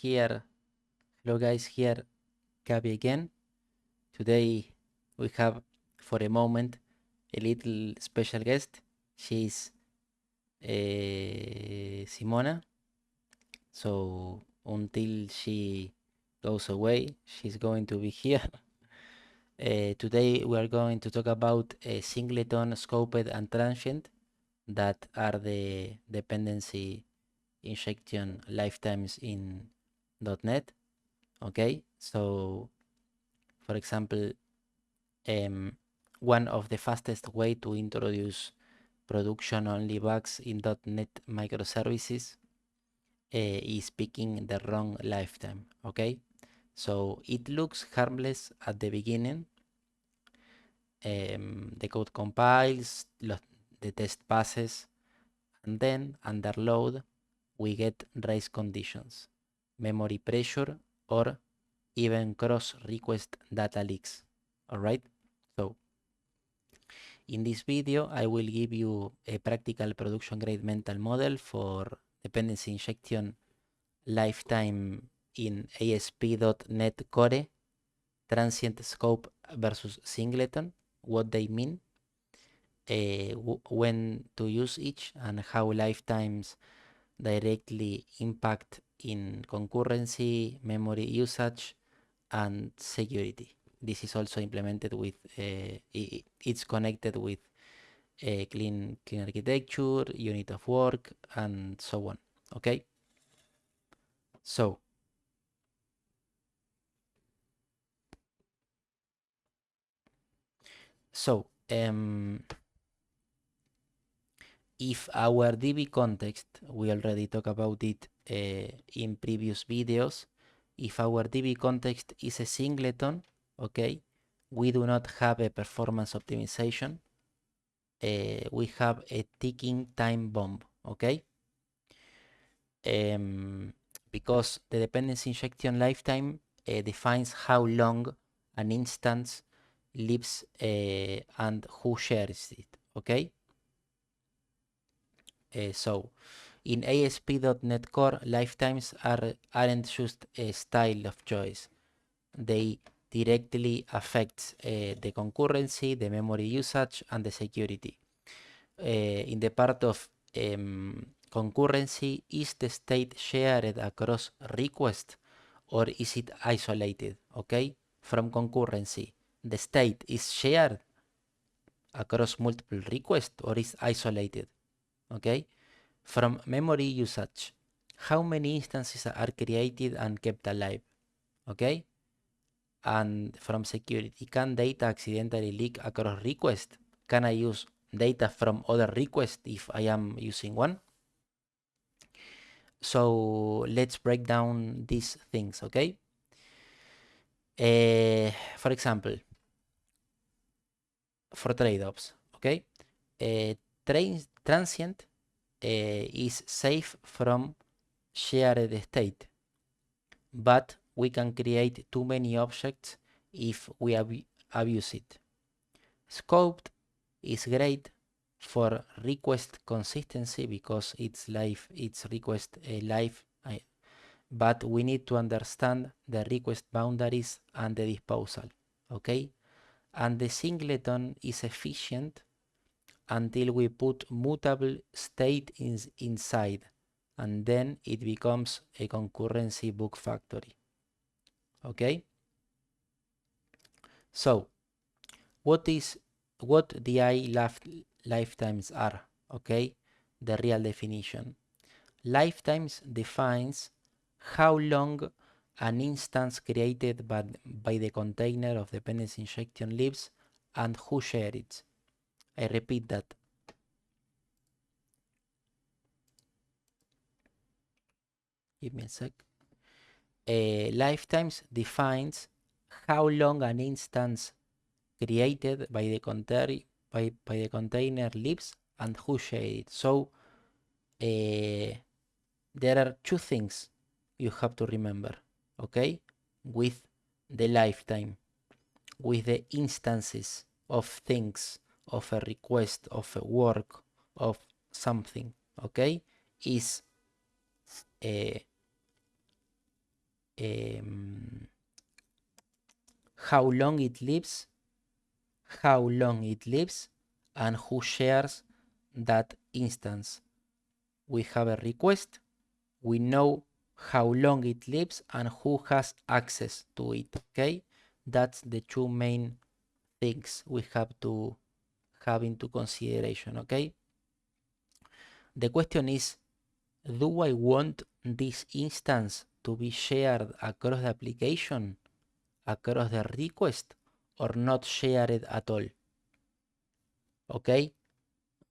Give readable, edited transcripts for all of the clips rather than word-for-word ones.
here. Hello guys, here Gabby again. Today we have for a moment a little special guest. She's Simona. So until she goes away, she's going to be here. Today we are going to talk about a singleton, scoped, and transient that are the dependency injection lifetimes in .NET. Okay, so for example, one of the fastest way to introduce production only bugs in .NET microservices is picking the wrong lifetime. Okay, so it looks harmless at the beginning. The code compiles, the test passes, and then under load we get race conditions, memory pressure, or even cross request data leaks. All right, so in this video I will give you a practical production grade mental model for dependency injection lifetime in ASP.NET Core, transient scope versus singleton, what they mean, when to use each, and how lifetimes directly impact in concurrency, memory usage, and security. This is also implemented with, it's connected with clean architecture, unit of work, and so on. Okay, so if our DB context, we already talked about it in previous videos, if our DB context is a singleton, okay, we do not have a performance optimization. We have a ticking time bomb, okay? Because the dependency injection lifetime defines how long an instance lives and who shares it, okay? So in ASP.NET Core, lifetimes aren't just a style of choice. They directly affect the concurrency, the memory usage, and the security. In the part of concurrency, is the state shared across requests or is it isolated? Okay, from concurrency, the state is shared across multiple requests or is isolated? Okay, from memory usage, how many instances are created and kept alive? Okay, and from security, can data accidentally leak across requests? Can I use data from other requests if I am using one? So let's break down these things, okay? For example, for trade-offs, okay? Transient is safe from shared state, but we can create too many objects if we abuse it. Scoped is great for request consistency because it's request live, but we need to understand the request boundaries and the disposal, okay? And the singleton is efficient until we put mutable state inside, and then it becomes a concurrency bug factory, okay? So what DI lifetimes are, okay? The real definition. Lifetimes defines how long an instance created by the container of dependency injection lives and who shares it. I repeat that. Give me a sec. Lifetimes defines how long an instance created by the container lives and who shares it. So there are two things you have to remember, okay, with the lifetime, with the instances of things, of a request, of a work, of something, okay, is how long it lives, and who shares that instance. We have a request, we know how long it lives and who has access to it. Okay, that's the two main things we have to have into consideration. Okay, the question is, do I want this instance to be shared across the application, across the request, or not share it at all? Okay,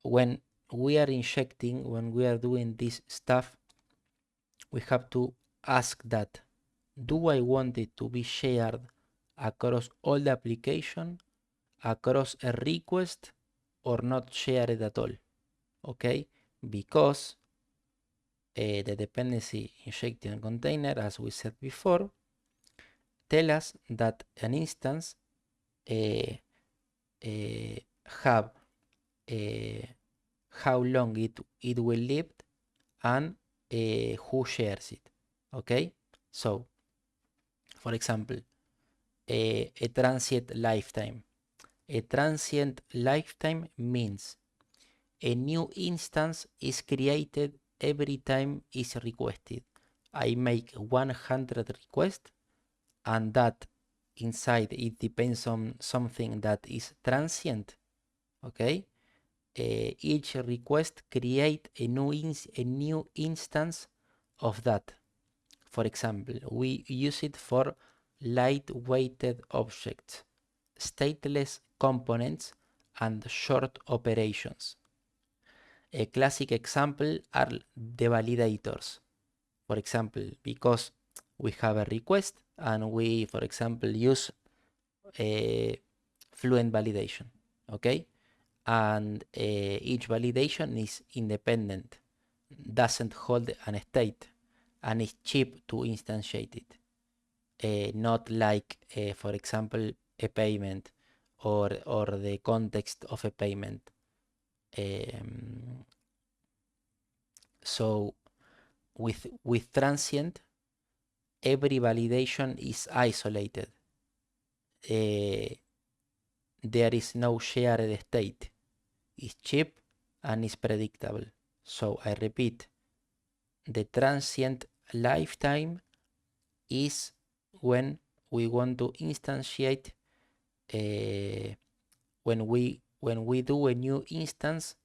when we are injecting, when we are doing this stuff, we have to ask that, do I want it to be shared across all the application, across a request, or not share it at all? Okay, because the dependency injection container, as we said before, tell us that an instance have how long it will live and who shares it. Okay, so for example, a transient lifetime. A transient lifetime means a new instance is created every time is requested. I make 100 requests, and that inside it depends on something that is transient. Okay, each request create a new instance of that. For example, we use it for lightweighted objects, stateless components, and short operations. A classic example are the validators. For example, because we have a request and we, for example, use a Fluent validation, okay? And each validation is independent, doesn't hold an state, and is cheap to instantiate it. Not like, for example, a payment or the context of a payment. So with transient, every validation is isolated. There is no shared state. It's cheap and is predictable. So I repeat, the transient lifetime is when we want to instantiate, when we do a new instance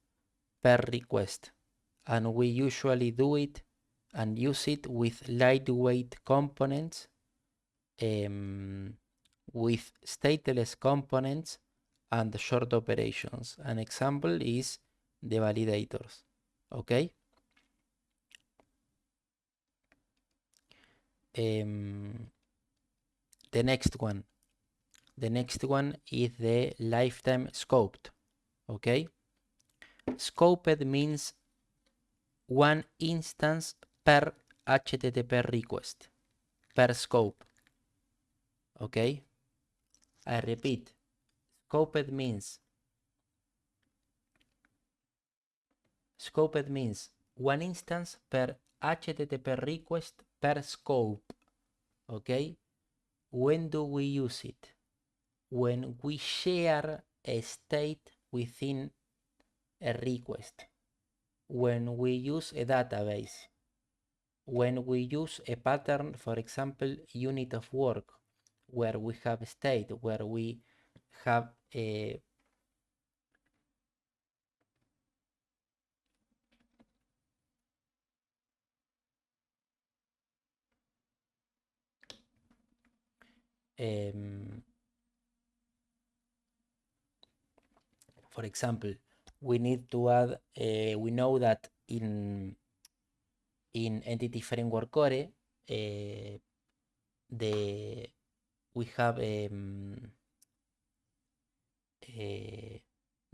per request, and we usually do it and use it with lightweight components, with stateless components and short operations. An example is the validators. Okay. The next one is the lifetime scoped. Okay, scoped means one instance per HTTP request, per scope. Okay, I repeat, scoped means one instance per HTTP request per scope. Okay, when do we use it? When we share a state within a request, when we use a database, when we use a pattern, for example, unit of work, where we have state, where we have a for example, we need to add, we know that in Entity Framework Core, we have the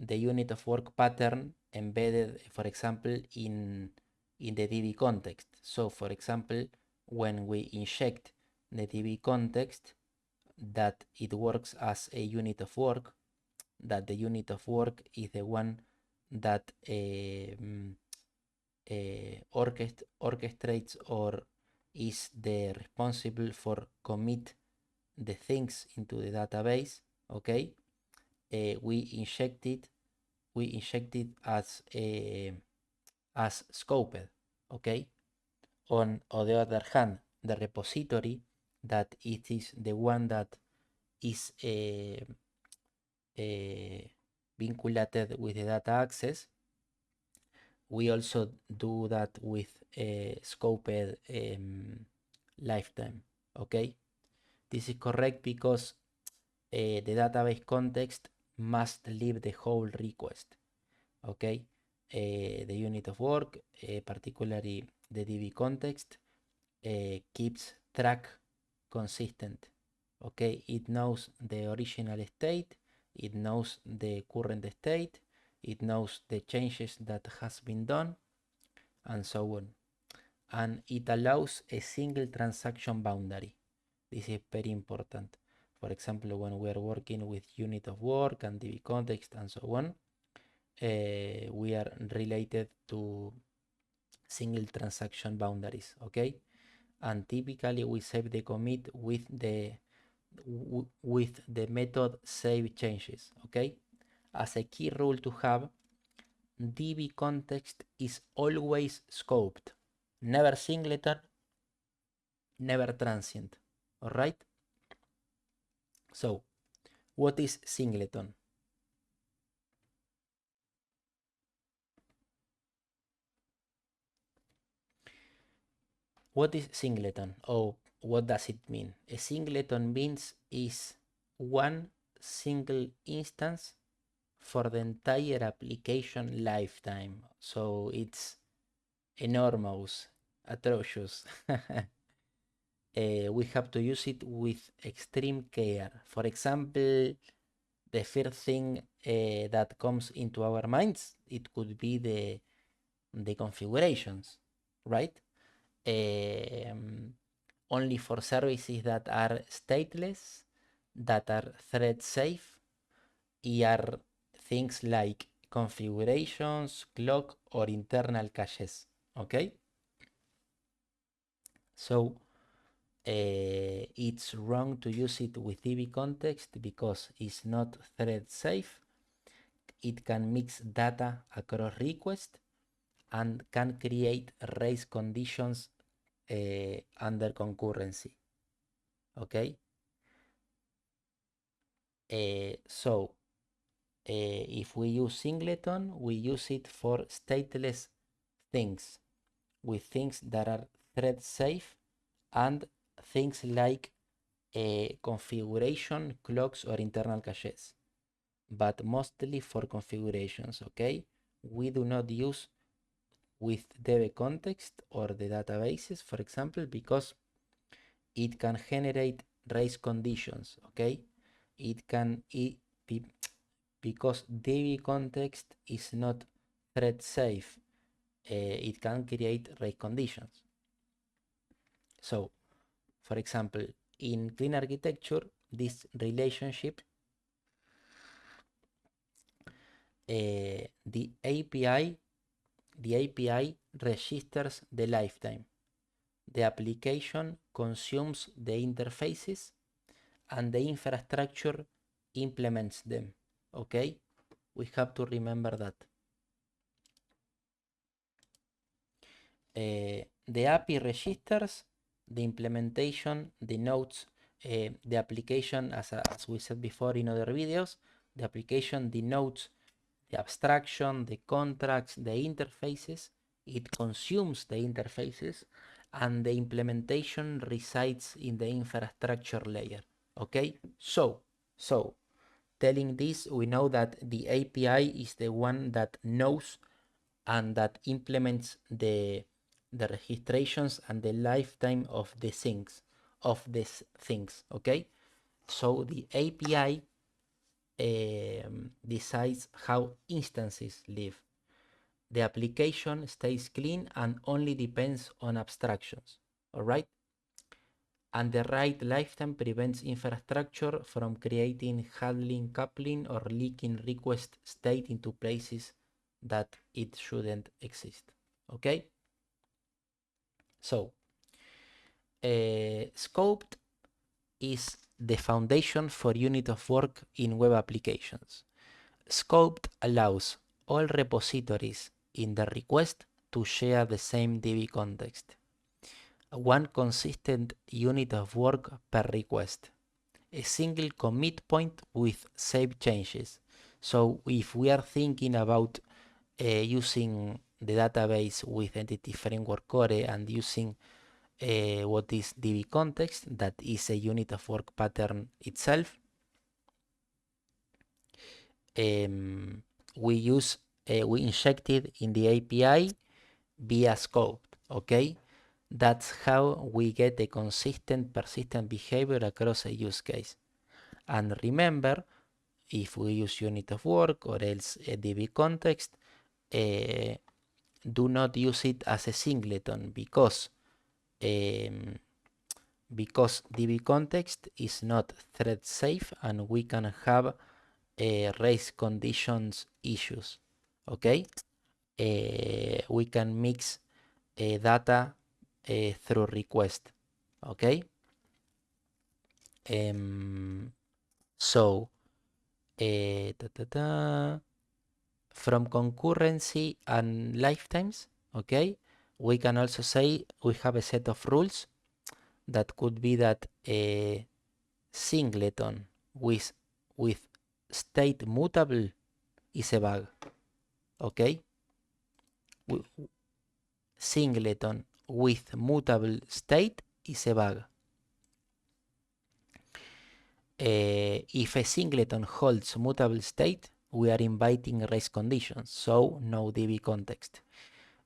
unit of work pattern embedded, for example, in the DB context. So, for example, when we inject the DB context, that it works as a unit of work, that the unit of work is the one that orchestrates or is the responsible for commit the things into the database. Okay, we injected as scoped. Okay, on the other hand, the repository that it is the one that is vinculated with the data access. We also do that with scoped lifetime. Okay, this is correct because the database context must leave the whole request. Okay, the unit of work, particularly the DB context, keeps track consistent. Okay, it knows the original state, it knows the current state, it knows the changes that has been done, and so on. And it allows a single transaction boundary. This is very important. For example, when we are working with unit of work and DB context and so on, we are related to single transaction boundaries. Okay, and typically we save the commit with the method save changes. Okay, as a key rule to have, DB context is always scoped, never singleton, never transient. All right, so what is singleton? What is singleton? Oh, what does it mean? A singleton means is one single instance for the entire application lifetime. So it's enormous, atrocious. We have to use it with extreme care. For example, the first thing that comes into our minds, it could be the configurations, right? Only for services that are stateless, that are thread safe, are things like configurations, clock, or internal caches. Okay, so it's wrong to use it with DB context because it's not thread safe. It can mix data across requests and can create race conditions under concurrency. Okay, so if we use singleton, we use it for stateless things, with things that are thread safe and things like configuration, clocks, or internal caches, but mostly for configurations. Okay, we do not use with DB context or the databases, for example, because it can generate race conditions. Okay, it can be because DB context is not thread safe. It can create race conditions. So, for example, in clean architecture, this relationship, the API registers the lifetime. The application consumes the interfaces and the infrastructure implements them. Okay, we have to remember that. The API registers the implementation, the nodes, the application, as we said before in other videos, the application denotes the abstraction, the contracts, the interfaces. It consumes the interfaces, and the implementation resides in the infrastructure layer. Okay, so telling this, we know that the API is the one that knows and that implements the registrations and the lifetime of the things, okay? So the API decides how instances live. The application stays clean and only depends on abstractions, all right? And the right lifetime prevents infrastructure from creating handling coupling or leaking request state into places that it shouldn't exist. Okay, so Scoped is the foundation for unit of work in web applications. Scoped allows all repositories in the request to share the same DB context. One consistent unit of work per request. A single commit point with save changes. So if we are thinking about using the database with Entity Framework Core and using what is DB context, that is a unit of work pattern itself, we injected in the API via scope, okay? That's how we get a consistent, persistent behavior across a use case. And remember, if we use unit of work or else a DB context, do not use it as a singleton because DB context is not thread safe and we can have race conditions issues. Okay, we can mix data through request. Okay, so from concurrency and lifetimes, okay, we can also say we have a set of rules that could be that a singleton with state mutable is a bug, okay? Singleton with mutable state is a bug. If a singleton holds mutable state, we are inviting race conditions, so no DB context.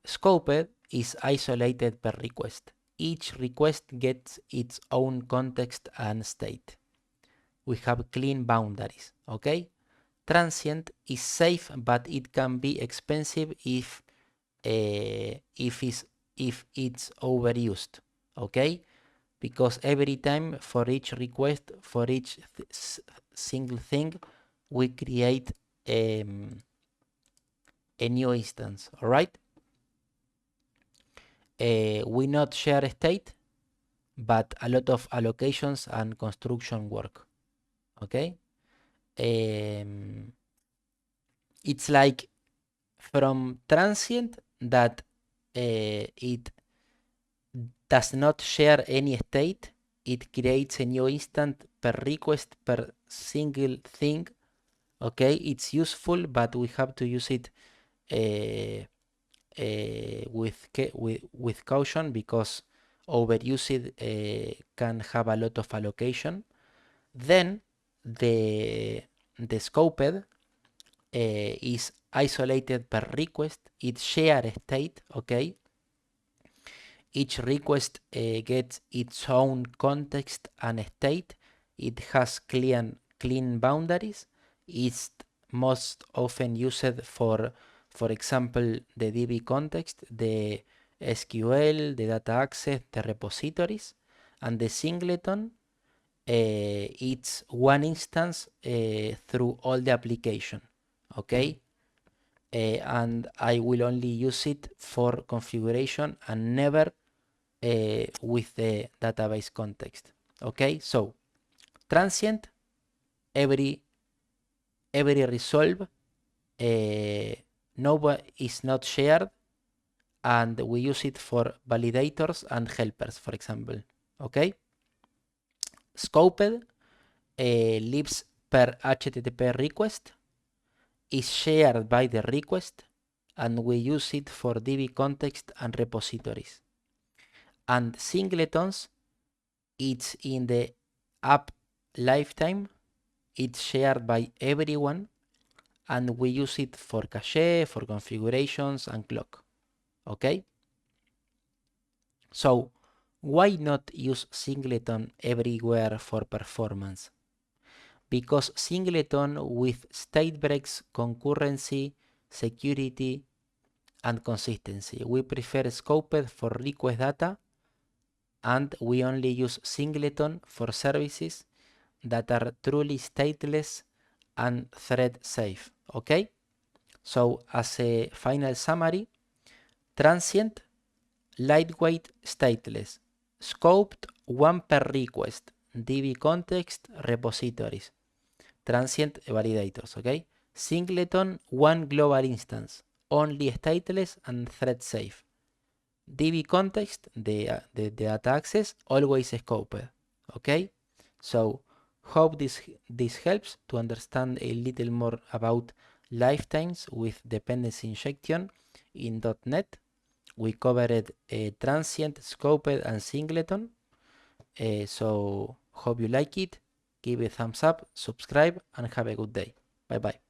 Scoped is isolated per request. Each request gets its own context and state. We have clean boundaries, okay? Transient is safe, but it can be expensive if it's overused, okay? Because every time for each request, for each single thing, we create a new instance, all right? We not share state, but a lot of allocations and construction work, okay? It's like from transient that it does not share any state. It creates a new instance per request per single thing. Okay, it's useful, but we have to use it with caution because overuse can have a lot of allocation. Then the scoped is isolated per request. It share state, okay? Each request gets its own context and state. It has clean boundaries. It's most often used for example, the DB context, the SQL, the data access, the repositories, and the singleton. It's one instance through all the application, okay? And I will only use it for configuration and never with the database context. Okay, so transient, every resolve nobody is not shared, and we use it for validators and helpers, for example. Okay, scoped lives per HTTP request, is shared by the request, and we use it for DB context and repositories. And singletons, it's in the app lifetime, it's shared by everyone, and we use it for cache, for configurations, and clock. Okay? So, why not use singleton everywhere for performance? Because singleton with state breaks, concurrency, security, and consistency. We prefer scoped for request data, and we only use singleton for services that are truly stateless and thread safe. Okay? So as a final summary, transient, lightweight, stateless. scoped one per request, DB context repositories, transient validators, okay? Singleton one global instance, only stateless and thread safe. DB context, the data access, always scoped, okay? So hope this helps to understand a little more about lifetimes with dependency injection in .NET. We covered transient, scoped, and singleton. So hope you like it. Give a thumbs up, subscribe, and have a good day. Bye bye.